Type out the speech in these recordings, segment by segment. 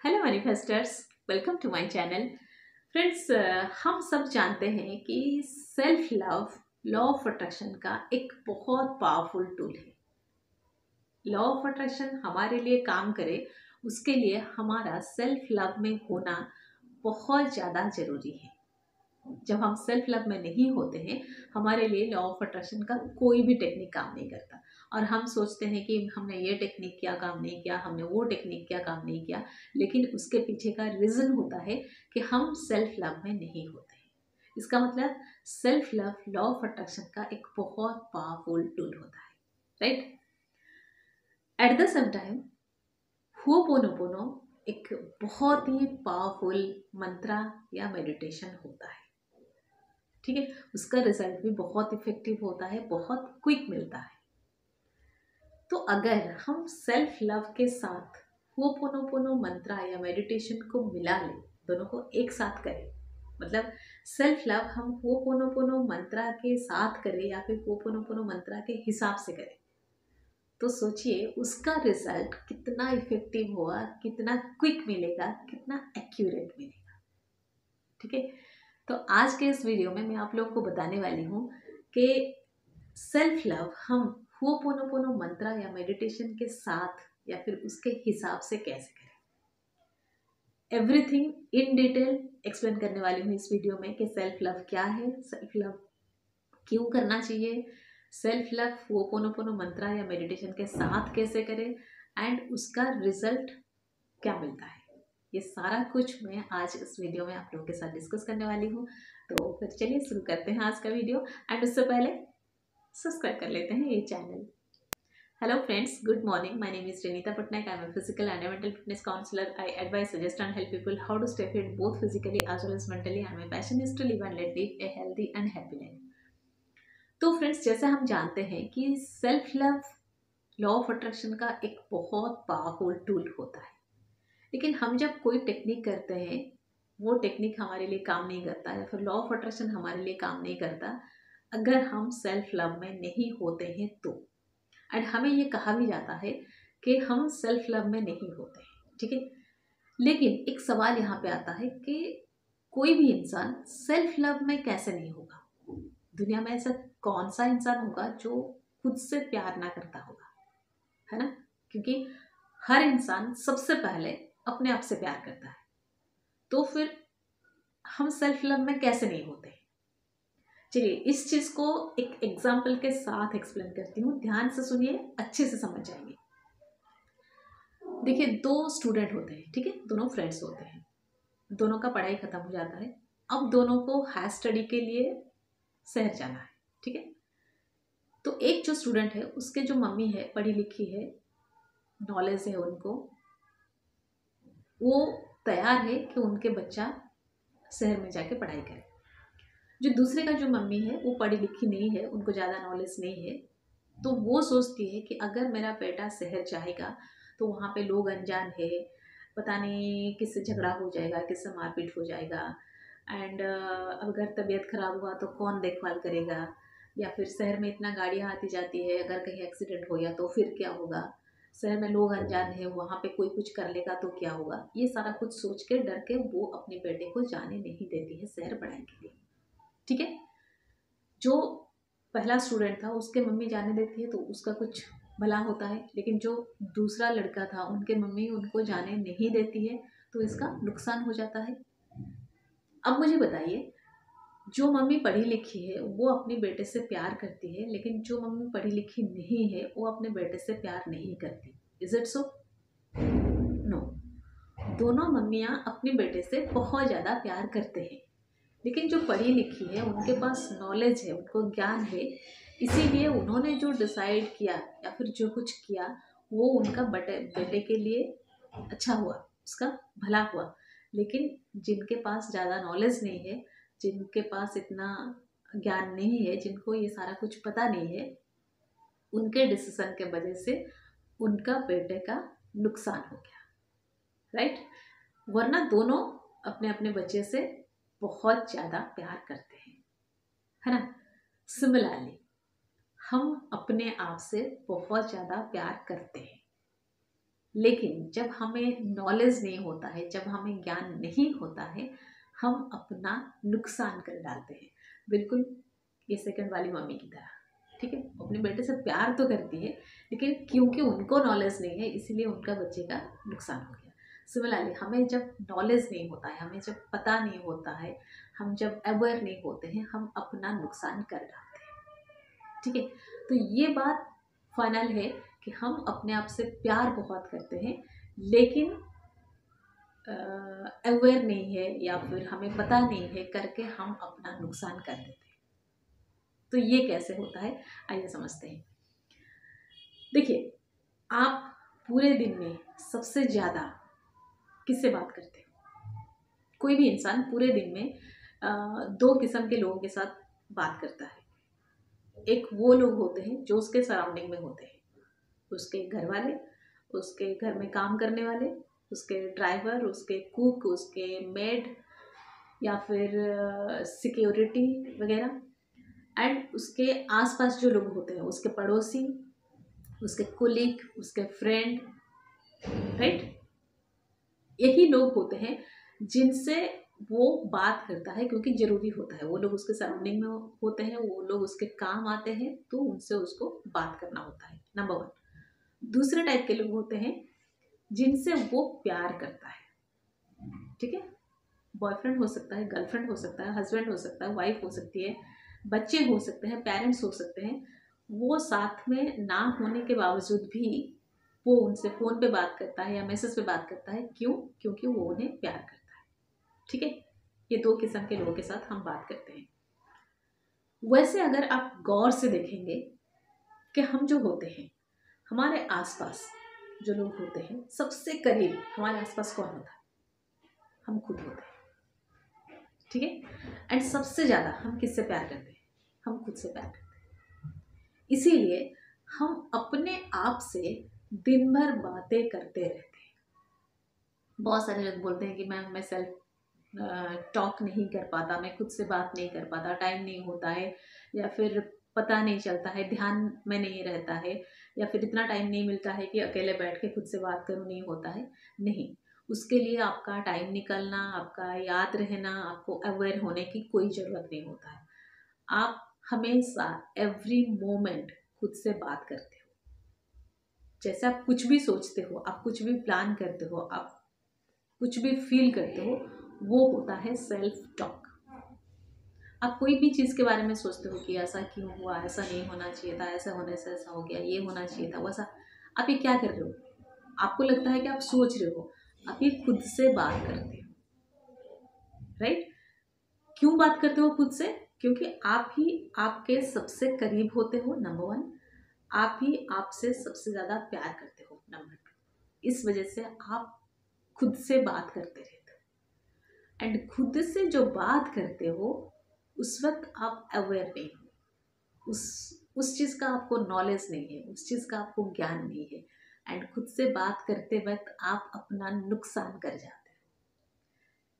Hello manifesters, welcome to my channel. Friends, हम सब जानते हैं कि self love law of attraction का एक बहुत पावरफुल टूल है। लॉ ऑफ अट्रैक्शन हमारे लिए काम करे उसके लिए हमारा सेल्फ लव में होना बहुत ज़्यादा ज़रूरी है। जब हम सेल्फ लव में नहीं होते हैं, हमारे लिए लॉ ऑफ अट्रैक्शन का कोई भी टेक्निक काम नहीं करता। और हम सोचते हैं कि हमने ये टेक्निक किया, काम नहीं किया, हमने वो टेक्निक किया, काम नहीं किया, लेकिन उसके पीछे का रीज़न होता है कि हम सेल्फ लव में नहीं होते हैं। इसका मतलब self love law of attraction का एक बहुत पावरफुल टूल होता है, right. At the same time ho'oponopono एक बहुत ही पावरफुल मंत्रा या मेडिटेशन होता है, ठीक है। उसका रिजल्ट भी बहुत इफेक्टिव होता है, बहुत क्विक मिलता है। तो अगर हम सेल्फ लव के साथ होपोनोपोनो मंत्रा या मेडिटेशन को मिला लें, दोनों को एक साथ करें, मतलब सेल्फ लव हम होपोनोपोनो मंत्रा के साथ करें या फिर होपोनोपोनो मंत्रा के हिसाब से करें, तो सोचिए उसका रिजल्ट कितना इफेक्टिव होगा, कितना क्विक मिलेगा, कितना एक्यूरेट मिलेगा, ठीक है। तो आज के इस वीडियो में मैं आप लोगों को बताने वाली हूँ कि सेल्फ लव हम होपोनोपोनो मंत्रा या मेडिटेशन के साथ या फिर उसके हिसाब से कैसे करें। एवरीथिंग इन डिटेल एक्सप्लेन करने वाली हूँ इस वीडियो में कि सेल्फ लव क्या है, सेल्फ लव क्यों करना चाहिए, सेल्फ लव होपोनोपोनो मंत्रा या मेडिटेशन के साथ कैसे करें एंड उसका रिजल्ट क्या मिलता है। ये सारा कुछ मैं आज इस वीडियो में आप लोगों के साथ डिस्कस करने वाली हूँ। तो फिर चलिए शुरू करते हैं आज का वीडियो। एंड उससे पहले सब्सक्राइब कर लेते हैं ये channel. Hello friends, good morning. My name is Renita Patnaik. I am a physical and a mental fitness counselor. I advise, suggest and help people how to stay fit both physically as well as mentally. And my passion is to live and live a healthy and happy life. तो friends, जैसे हम जानते हैं कि self love law of attraction का एक बहुत powerful tool होता है, लेकिन हम जब कोई टेक्निक करते हैं वो टेक्निक हमारे लिए काम नहीं करता या फिर लॉ ऑफ अट्रैक्शन हमारे लिए काम नहीं करता अगर हम सेल्फ लव में नहीं होते हैं तो। एंड हमें ये कहा भी जाता है कि हम सेल्फ लव में नहीं होते हैं, ठीक है। लेकिन एक सवाल यहाँ पे आता है कि कोई भी इंसान सेल्फ लव में कैसे नहीं होगा। दुनिया में ऐसा कौन सा इंसान होगा जो खुद से प्यार ना करता होगा, है ना। क्योंकि हर इंसान सबसे पहले अपने आप से प्यार करता है, तो फिर हम सेल्फ लव में कैसे नहीं होते। चलिए इस चीज को एक एग्जाम्पल के साथ एक्सप्लेन करती हूँ, ध्यान से सुनिए, अच्छे से समझ जाएंगे। देखिए, दो स्टूडेंट होते हैं, ठीक है, दोनों फ्रेंड्स होते हैं, दोनों का पढ़ाई खत्म हो जाता है। अब दोनों को हायर स्टडी के लिए शहर जाना है, ठीक है। तो एक जो स्टूडेंट है उसके जो मम्मी है पढ़ी लिखी है, नॉलेज है उनको, वो तैयार है कि उनके बच्चा शहर में जाके पढ़ाई करे। जो दूसरे का जो मम्मी है वो पढ़ी लिखी नहीं है, उनको ज़्यादा नॉलेज नहीं है, तो वो सोचती है कि अगर मेरा बेटा शहर जाएगा तो वहाँ पे लोग अनजान है, पता नहीं किससे झगड़ा हो जाएगा, किससे मारपीट हो जाएगा, एंड अगर तबीयत खराब हुआ तो कौन देखभाल करेगा, या फिर शहर में इतना गाड़ियाँ आती जाती है, अगर कहीं एक्सीडेंट हो गया तो फिर क्या होगा, शहर में लोग अनजान है, वहाँ पे कोई कुछ कर लेगा तो क्या होगा। ये सारा कुछ सोच के डर के वो अपने बेटे को जाने नहीं देती है शहर पढ़ाई के लिए, ठीक है। जो पहला स्टूडेंट था उसके मम्मी जाने देती है तो उसका कुछ भला होता है, लेकिन जो दूसरा लड़का था उनके मम्मी उनको जाने नहीं देती है तो इसका नुकसान हो जाता है। अब मुझे बताइए, जो मम्मी पढ़ी लिखी है वो अपने बेटे से प्यार करती है, लेकिन जो मम्मी पढ़ी लिखी नहीं है वो अपने बेटे से प्यार नहीं करती। Is it so? नो। दोनों मम्मियाँ अपने बेटे से बहुत ज़्यादा प्यार करते हैं, लेकिन जो पढ़ी लिखी है उनके पास नॉलेज है, उनको ज्ञान है, इसीलिए उन्होंने जो डिसाइड किया या फिर जो कुछ किया वो उनका बेटे के लिए अच्छा हुआ, उसका भला हुआ। लेकिन जिनके पास ज़्यादा नॉलेज नहीं है, जिनके पास इतना ज्ञान नहीं है, जिनको ये सारा कुछ पता नहीं है, उनके डिसीजन के वजह से उनका बेटे का नुकसान हो गया, राइट। वरना दोनों अपने अपने बच्चे से बहुत ज़्यादा प्यार करते हैं, है ना। सिमिलरली हम अपने आप से बहुत ज़्यादा प्यार करते हैं, लेकिन जब हमें नॉलेज नहीं होता है, जब हमें ज्ञान नहीं होता है, हम अपना नुकसान कर डालते हैं। बिल्कुल ये सेकंड वाली मम्मी की तरह, ठीक है, अपने बेटे से प्यार तो करती है, लेकिन क्योंकि उनको नॉलेज नहीं है इसीलिए उनका बच्चे का नुकसान हो गया। सिमिलरली हमें जब नॉलेज नहीं होता है, हमें जब पता नहीं होता है, हम जब अवेयर नहीं होते हैं, हम अपना नुकसान कर डालते हैं, ठीक है। तो ये बात फाइनल है कि हम अपने आप से प्यार बहुत करते हैं, लेकिन अवेयर नहीं है या फिर हमें पता नहीं है करके हम अपना नुकसान कर देते हैं। तो ये कैसे होता है, आइए समझते हैं। देखिए, आप पूरे दिन में सबसे ज़्यादा किससे बात करते हो? कोई भी इंसान पूरे दिन में दो किस्म के लोगों के साथ बात करता है। एक वो लोग होते हैं जो उसके सराउंडिंग में होते हैं, उसके घर वाले, उसके घर में काम करने वाले, उसके ड्राइवर, उसके कुक, उसके मेड या फिर सिक्योरिटी वगैरह। एंड उसके आसपास जो लोग होते हैं, उसके पड़ोसी, उसके कुलीग, उसके फ्रेंड, राइट। यही लोग होते हैं जिनसे वो बात करता है, क्योंकि ज़रूरी होता है। वो लोग उसके सराउंडिंग में होते हैं, वो लोग उसके काम आते हैं, तो उनसे उसको बात करना होता है, नंबर वन। दूसरे टाइप के लोग होते हैं जिनसे वो प्यार करता है, ठीक है। बॉयफ्रेंड हो सकता है, गर्लफ्रेंड हो सकता है, हस्बैंड हो सकता है, वाइफ हो सकती है, बच्चे हो सकते हैं, पेरेंट्स हो सकते हैं। वो साथ में ना होने के बावजूद भी वो उनसे फ़ोन पे बात करता है या मैसेज पे बात करता है। क्यों? क्योंकि वो उन्हें प्यार करता है, ठीक है। ये दो किस्म के लोगों के साथ हम बात करते हैं। वैसे अगर आप गौर से देखेंगे कि हम जो होते हैं, हमारे आसपास जो लोग होते हैं, सबसे करीब हमारे आसपास कौन होता है? हम खुद होते हैं, ठीक है। एंड सबसे ज़्यादा हम किससे प्यार करते हैं? हम खुद से प्यार करते हैं। इसीलिए हम अपने आप से दिन भर बातें करते रहते हैं। बहुत सारे लोग बोलते हैं कि मैं सेल्फ टॉक नहीं कर पाता, मैं खुद से बात नहीं कर पाता, टाइम नहीं होता है, या फिर पता नहीं चलता है, ध्यान में नहीं रहता है, या फिर इतना टाइम नहीं मिलता है कि अकेले बैठ के खुद से बात करूँ, नहीं होता है। नहीं, उसके लिए आपका टाइम निकलना, आपका याद रहना, आपको अवेयर होने की कोई ज़रूरत नहीं होता है। आप हमेशा एवरी मोमेंट खुद से बात करते हो। जैसे आप कुछ भी सोचते हो, आप कुछ भी प्लान करते हो, आप कुछ भी फील करते हो, वो होता है सेल्फ टॉक। आप कोई भी चीज़ के बारे में सोचते हो कि ऐसा क्यों हुआ, ऐसा नहीं होना चाहिए था, ऐसा होने से ऐसा हो गया, ये होना चाहिए था वैसा। आप ये क्या कर रहे हो? आपको लगता है कि आप सोच रहे हो, आप ये खुद से बात करते हो, राइट। क्यों बात करते हो खुद से? क्योंकि आप ही आपके सबसे करीब होते हो, नंबर वन। आप ही आपसे सबसे ज़्यादा प्यार करते हो, नंबर टू। इस वजह से आप खुद से बात करते रहते हो। एंड खुद से जो बात करते हो उस वक्त आप अवेयर नहीं हो, उस चीज़ का आपको नॉलेज नहीं है, उस चीज़ का आपको ज्ञान नहीं है। एंड खुद से बात करते वक्त आप अपना नुकसान कर जाते हो।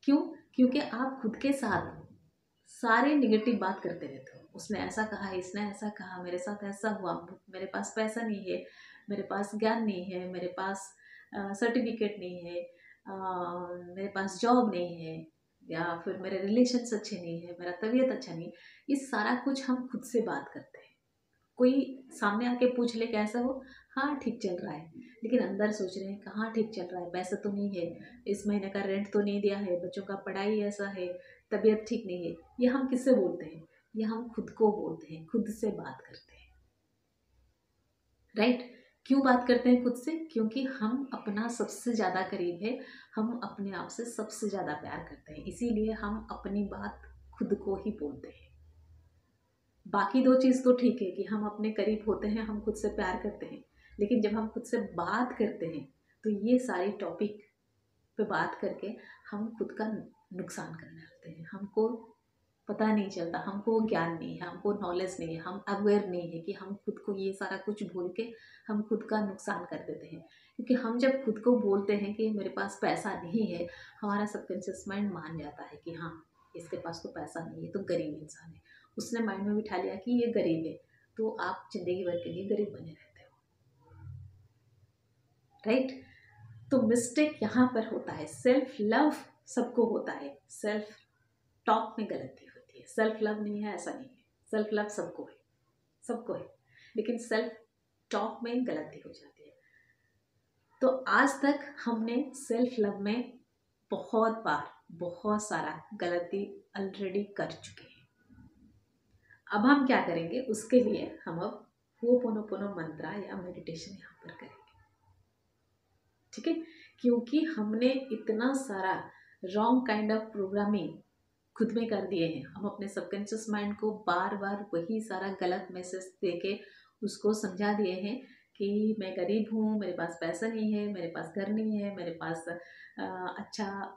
क्यों? क्योंकि आप खुद के साथ सारे निगेटिव बात करते रहते हो। उसने ऐसा कहा, इसने ऐसा कहा, मेरे साथ ऐसा हुआ, मेरे पास पैसा नहीं है, मेरे पास ज्ञान नहीं है, मेरे पास सर्टिफिकेट नहीं है, मेरे पास जॉब नहीं है, या फिर मेरे रिलेशन्स अच्छे नहीं है, मेरा तबीयत अच्छा नहीं। ये सारा कुछ हम खुद से बात करते हैं। कोई सामने आके पूछ ले कैसा हो, हाँ ठीक चल रहा है, लेकिन अंदर सोच रहे हैं कहाँ ठीक चल रहा है, पैसा तो नहीं है, इस महीने का रेंट तो नहीं दिया है, बच्चों का पढ़ाई ऐसा है, तबीयत ठीक नहीं है। ये हम किससे बोलते हैं? ये हम खुद को बोलते हैं, खुद से बात करते हैं, राइट। क्यों बात करते हैं खुद से? क्योंकि हम अपना सबसे ज़्यादा करीब है, हम अपने आप से सबसे ज़्यादा प्यार करते हैं, इसीलिए हम अपनी बात खुद को ही बोलते हैं। बाकी दो चीज़ तो ठीक है कि हम अपने करीब होते हैं, हम खुद से प्यार करते हैं, लेकिन जब हम खुद से बात करते हैं तो ये सारी टॉपिक पे बात करके हम खुद का नुकसान करने लगते हैं। हमको पता नहीं चलता, हमको ज्ञान नहीं है, हमको नॉलेज नहीं है, हम अवेयर नहीं है कि हम खुद को ये सारा कुछ बोल के हम खुद का नुकसान कर देते हैं। क्योंकि हम जब खुद को बोलते हैं कि मेरे पास पैसा नहीं है, हमारा सबकॉन्शियस माइंड मान जाता है कि हाँ, इसके पास तो पैसा नहीं है, तो गरीब इंसान है। उसने माइंड में बिठा लिया कि ये गरीब है, तो आप जिंदगी भर के लिए गरीब बने रहते हो, राइट। तो मिस्टेक यहाँ पर होता है, सेल्फ लव सबको होता है, सेल्फ टॉक में गलती होती है। सेल्फ लव नहीं है ऐसा नहीं है, सेल्फ लव सबको है, सबको है, लेकिन सेल्फ टॉक में गलती हो जाती है। तो आज तक हमने सेल्फ लव में बहुत बार बहुत सारा गलती ऑलरेडी कर चुके हैं। अब हम क्या करेंगे, उसके लिए हम अब होपोनोपोनो मंत्रा या मेडिटेशन यहाँ पर करेंगे, ठीक है। क्योंकि हमने इतना सारा रॉन्ग काइंड ऑफ प्रोग्रामिंग खुद में कर दिए हैं। हम अपने सबकॉन्शियस माइंड को बार बार वही सारा गलत मैसेज देके उसको समझा दिए हैं कि मैं गरीब हूँ, मेरे पास पैसा नहीं है, मेरे पास घर नहीं है, मेरे पास अच्छा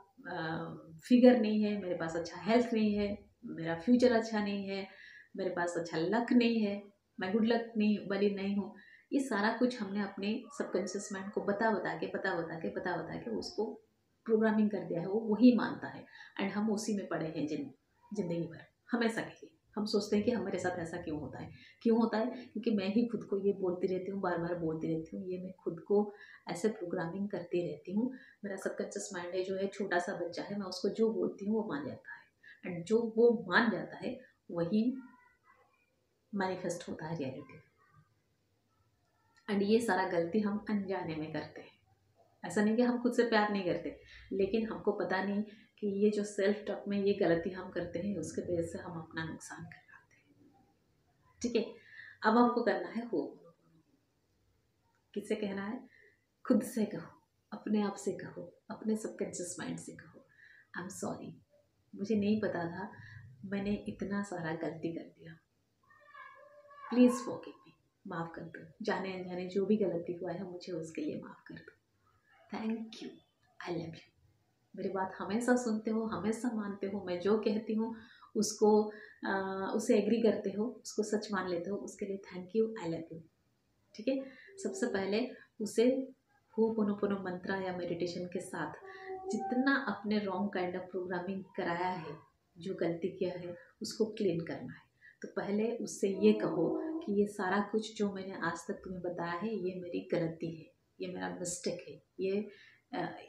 फिगर नहीं है, मेरे पास अच्छा हेल्थ नहीं है, मेरा फ्यूचर अच्छा नहीं है, मेरे पास अच्छा लक नहीं है, मैं गुड लक नहीं वाली नहीं हूँ। ये सारा कुछ हमने अपने सबकॉन्शियस माइंड को बता बता के उसको प्रोग्रामिंग कर दिया है। वो वही मानता है एंड हम उसी में पड़े हैं जिंदगी भर, हमेशा के लिए। हम सोचते हैं कि हमारे साथ ऐसा क्यों होता है, क्यों होता है? क्योंकि मैं ही खुद को ये बोलती रहती हूँ, बार बार बोलती रहती हूँ, ये मैं खुद को ऐसे प्रोग्रामिंग करती रहती हूँ। मेरा सबकॉन्शियस माइंड है जो है छोटा सा बच्चा है, मैं उसको जो बोलती हूँ वो मान जाता है एंड जो वो मान जाता है वही मैनिफेस्ट होता है रियलिटी। एंड ये सारा गलती हम अनजाने में करते हैं। ऐसा नहीं कि हम खुद से प्यार नहीं करते, लेकिन हमको पता नहीं कि ये जो सेल्फ टॉक में ये गलती हम करते हैं उसके वजह से हम अपना नुकसान करवाते हैं, ठीक है। अब हमको करना है हो, किससे कहना है? खुद से कहो, अपने आप से कहो, अपने सबकॉन्शियस माइंड से कहो, आई एम सॉरी, मुझे नहीं पता था, मैंने इतना सारा गलती कर दिया, प्लीज़ फॉरगिव मी, माफ़ कर दो, जाने अनजाने जो भी गलती हुआ है मुझे उसके लिए माफ़ कर दो, thank you, I love you. मेरी बात हमेशा सुनते हो, हमेशा मानते हो, मैं जो कहती हूँ उसको उससे एग्री करते हो, उसको सच मान लेते हो, उसके लिए thank you, I love you, ठीक है। सबसे पहले उसे होपोनोपोनो मंत्रा या मेडिटेशन के साथ जितना अपने रॉन्ग काइंड ऑफ प्रोग्रामिंग कराया है, जो गलती किया है उसको क्लीन करना है। तो पहले उससे ये कहो कि ये सारा कुछ जो मैंने आज तक तुम्हें बताया है ये मेरी गलती है, ये मेरा मिस्टेक है,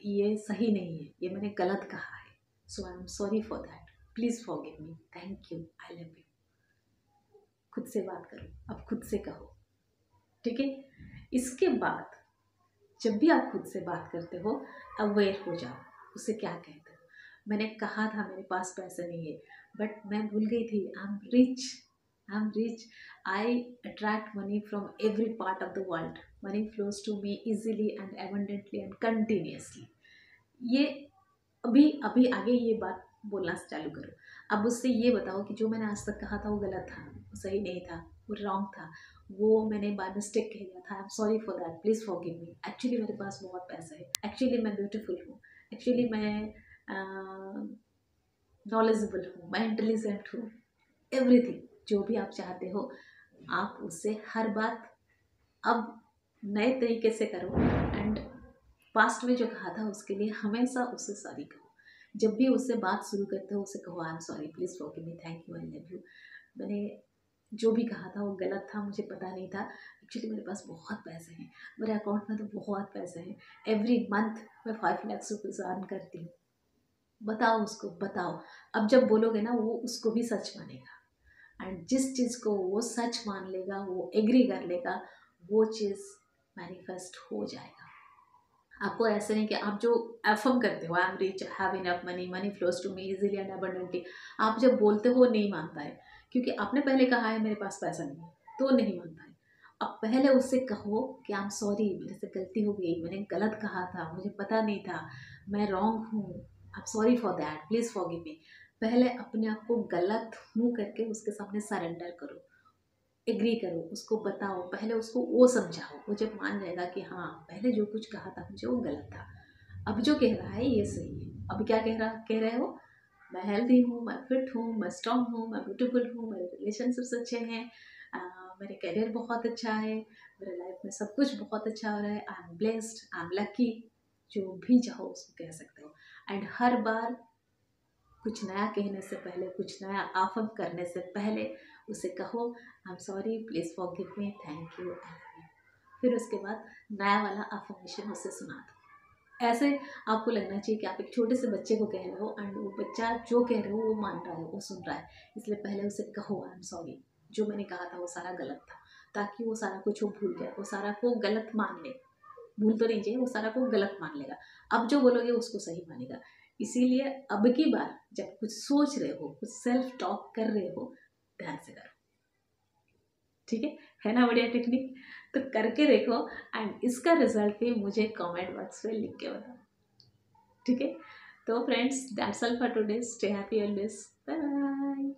ये सही नहीं है, ये मैंने गलत कहा है, so I am sorry for that, please forgive me, thank you, I love you. खुद से बात करो, अब खुद से कहो, ठीक है। इसके बाद जब भी आप खुद से बात करते हो अवेयर हो जाओ, उसे क्या कहते हो। मैंने कहा था मेरे पास पैसे नहीं है, बट मैं भूल गई थी, I am rich, I am rich, I attract money from every part of the world, money flows to me easily and abundantly and continuously. ये अभी अभी आगे ये बात बोलना चालू करो। अब उससे ये बताओ कि जो मैंने आज तक कहा था वो गलत था, वो सही नहीं था, वो रॉन्ग था, वो मैंने बाय मिस्टेक कह दिया था, आई am sorry for that, please forgive me. Actually मेरे पास बहुत पैसा है, एक्चुअली मैं ब्यूटीफुल हूँ, एक्चुअली मैं नॉलेजेबल हूँ, मैं इंटेलिजेंट हूँ, एवरीथिंग जो भी आप चाहते हो आप उससे हर बात अब नए तरीके से करो एंड पास्ट में जो कहा था उसके लिए हमेशा उससे सॉरी कहो। जब भी उससे बात शुरू करते हो उसे कहो आई am sorry, please forgive me, thank you, I love you, मैंने जो भी कहा था वो गलत था, मुझे पता नहीं था, एक्चुअली मेरे पास बहुत पैसे हैं, मेरे अकाउंट में तो बहुत पैसे हैं, एवरी मंथ मैं 5 लाख रुपीज़ अर्न करती हूँ। बताओ उसको, बताओ। अब जब बोलोगे ना वो उसको भी सच मानेगा एंड जिस चीज़ को वो सच मान लेगा, वो एग्री कर लेगा, वो चीज़ मैनिफेस्ट हो जाएगा। आपको ऐसे नहीं कि आप जो एफर्म करते हो I am rich, have enough money, money flows to me easily and abundantly, आप जब बोलते हो नहीं मानता है, क्योंकि आपने पहले कहा है मेरे पास पैसा नहीं है, तो नहीं मानता है। अब पहले उससे कहो कि आई एम सॉरी, मेरे से गलती हो गई, मैंने गलत कहा था, मुझे पता नहीं था, मैं रॉन्ग हूँ, आई am sorry for that, please forgive मी। पहले अपने आप को गलत हूँ करके उसके सामने सरेंडर करो, एग्री करो, उसको बताओ, पहले उसको वो समझाओ। वो जब मान जाएगा कि हाँ पहले जो कुछ कहा था मुझे वो गलत था, अब जो कह रहा है ये सही है। अब क्या कह रहे हो? मैं हेल्दी हूँ, मैं फिट हूँ, मैं स्ट्रांग हूँ, मैं ब्यूटीफुल हूँ, मेरे रिलेशनशिप्स अच्छे हैं, मेरे करियर बहुत अच्छा है, मेरे लाइफ में सब कुछ बहुत अच्छा हो रहा है, I am blessed, I am lucky, जो भी चाहो उसको कह सकते हो। एंड हर बार कुछ नया कहने से पहले, कुछ नया आफम करने से पहले उसे कहो आई am sorry, please forgive me, thank you, I love you. फिर उसके बाद नया वाला अफर्मेशन उसे सुना दो, ऐसे आपको लगना चाहिए कि आप एक छोटे से बच्चे को कह रहे हो एंड वो बच्चा जो कह रहे हो वो मान रहा है, वो सुन रहा है, इसलिए पहले उसे कहो आई एम सॉरी, जो मैंने कहा था वो सारा गलत था, ताकि वो सारा कुछ वो भूल जाए, वो सारा को गलत मान ले, भूल तो नहीं चाहिए, वो सारा को गलत मान लेगा, अब जो बोलोगे उसको सही मानेगा। इसीलिए अब की बार जब कुछ सोच रहे हो, कुछ सेल्फ टॉक कर रहे हो, ध्यान से करो, ठीक है ना? बढ़िया टेक्निक, तो करके देखो एंड इसका रिजल्ट भी मुझे कमेंट बॉक्स में लिख के बताओ, ठीक है? तो friends that's all for today, stay happy always, bye bye.